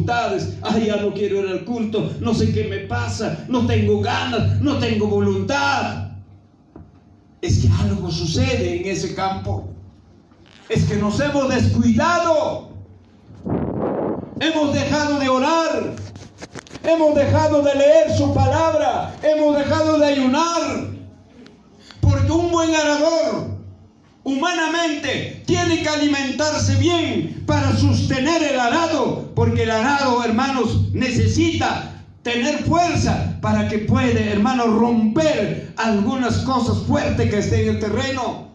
dificultades. Ay, ya no quiero ir al culto, no sé qué me pasa, no tengo ganas, no tengo voluntad. Es que algo sucede en ese campo. Es que nos hemos descuidado. Hemos dejado de orar. Hemos dejado de leer su palabra. Hemos dejado de ayunar. Porque un buen arador, humanamente, tiene que alimentarse bien para sostener el arado. Porque el arado, hermanos, necesita tener fuerza para que pueda, hermanos, romper algunas cosas fuertes que estén en el terreno.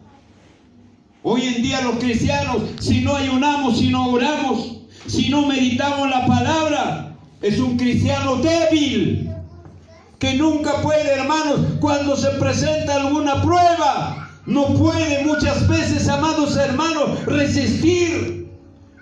Hoy en día los cristianos, si no ayunamos, si no oramos, si no meditamos la palabra, es un cristiano débil, que nunca puede, hermanos, cuando se presenta alguna prueba, no puede muchas veces, amados hermanos, resistir.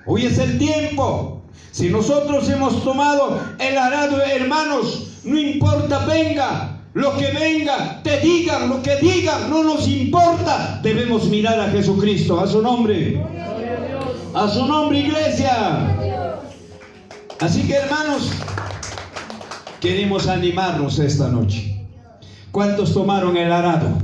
Hoy es el tiempo. Si nosotros hemos tomado el arado, hermanos, no importa, venga, lo que venga, te digan, lo que digan, no nos importa. Debemos mirar a Jesucristo, a su nombre. A su nombre, iglesia. Así que, hermanos, queremos animarnos esta noche. ¿Cuántos tomaron el arado?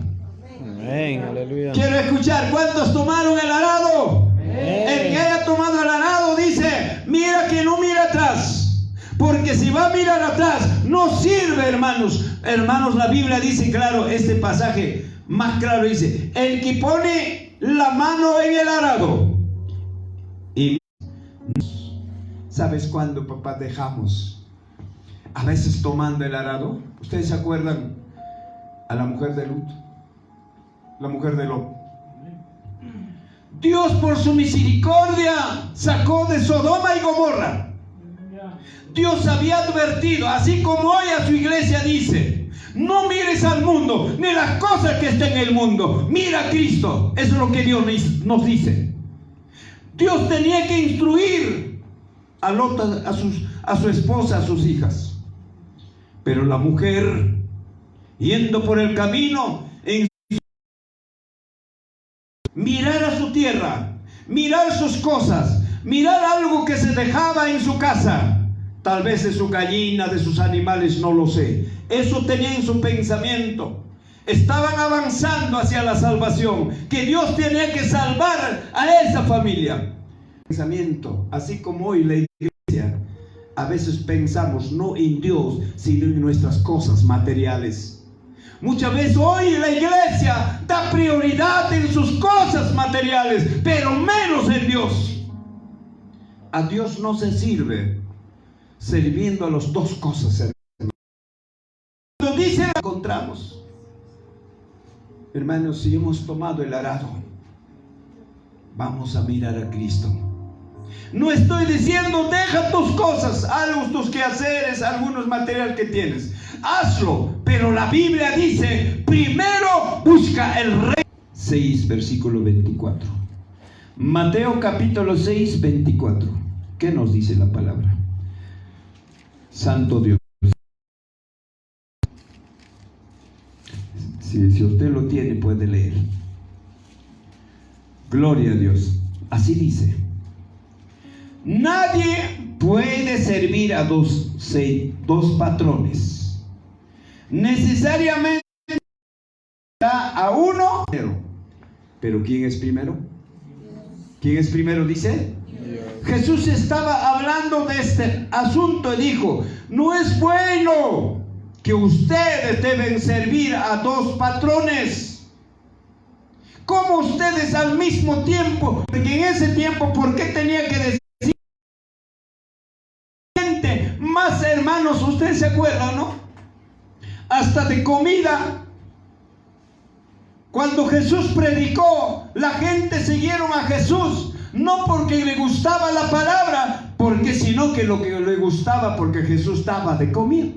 Amén, aleluya. Quiero escuchar, ¿cuántos tomaron el arado? Amén. El que haya tomado el arado dice, mira que no mira atrás. Porque si va a mirar atrás, no sirve, hermanos. Hermanos, la Biblia dice, claro, este pasaje más claro dice, el que pone la mano en el arado. Y ¿sabes cuándo, papá, dejamos a veces tomando el arado? ¿Ustedes se acuerdan a la mujer de Lut? La mujer de Lot. Dios, por su misericordia, sacó de Sodoma y Gomorra. Dios había advertido, así como hoy a su iglesia dice, no mires al mundo, ni las cosas que están en el mundo, mira a Cristo. Eso es lo que Dios nos dice. Dios tenía que instruir a Lot, a su esposa, a sus hijas. Pero la mujer, yendo por el camino, mirar a su tierra, mirar sus cosas, mirar algo que se dejaba en su casa, tal vez de su gallina, de sus animales, no lo sé. Eso tenía en su pensamiento. Estaban avanzando hacia la salvación, que Dios tenía que salvar a esa familia. Pensamiento, así como hoy la iglesia, a veces pensamos no en Dios, sino en nuestras cosas materiales. Muchas veces hoy la iglesia da prioridad en sus cosas materiales, pero menos en Dios. A Dios no se sirve sirviendo a las dos cosas. Cuando dice, encontramos, hermanos, si hemos tomado el arado, vamos a mirar a Cristo. No estoy diciendo deja tus cosas, tus quehaceres, algunos materiales que tienes, hazlo, pero la Biblia dice, primero busca el reino. 6, versículo 24. Mateo capítulo 6, 24. ¿Qué nos dice la palabra? Santo Dios. Si usted lo tiene, puede leer. Gloria a Dios. Así dice: nadie puede servir a dos patrones. Necesariamente a uno. Pero ¿quién es primero? ¿Quién es primero? Dice Jesús. Estaba hablando de este asunto y dijo: no es bueno que ustedes deben servir a dos patrones. Como ustedes al mismo tiempo, porque en ese tiempo, ¿por qué tenía que decir? Más hermanos, ustedes se acuerdan, ¿no? Hasta de comida. Cuando Jesús predicó, la gente siguieron a Jesús, no porque le gustaba la palabra, porque sino que lo que le gustaba, porque Jesús daba de comida.